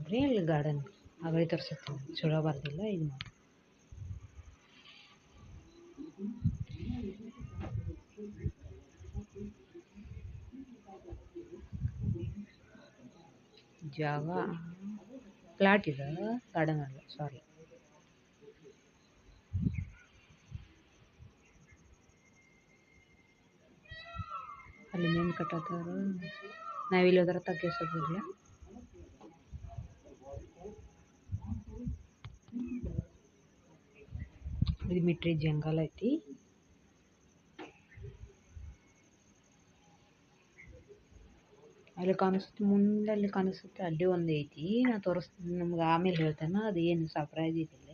ನೋಡ್ರಿ ಇಲ್ಲಿ ಗಾರ್ಡನ್ ಆಗಲಿ ತೋರಿಸುತ್ತೀನಿ ಚಲೋ ಬರ್ದಿಲ್ಲ ಇದು ಮಾಡಿ ಜಾಗ ಪ್ಲಾಟ್ ಇದೆ ಗಾರ್ಡನ್ ಅಲ್ಲ ಸಾರಿ ಅಲ್ಲಿ ಮೇನ್ ಕಟ್ಟತ್ತಾರ ನಾವಿಲ್ಲಿ ಹೋದ್ರ ತಗ್ಗಿಸೋದಿಲ್ಲ ಇದು ಮಿಟ್ರಿ ಜಂಗಲ್ ಐತಿ ಅಲ್ಲಿ ಕಾಣಿಸುತ್ತೆ ಮುಂದೆ ಅಲ್ಲಿ ಕಾಣಿಸುತ್ತೆ ಅಲ್ಲಿ ಒಂದು ಐತಿ ನಾ ತೋರಿಸ್ತೀನಿ ನಮ್ಗೆ ಆಮೇಲೆ ಹೇಳ್ತೇನೆ ಅದು ಏನು ಸರ್ಪ್ರೈಸ್ ಐತಿ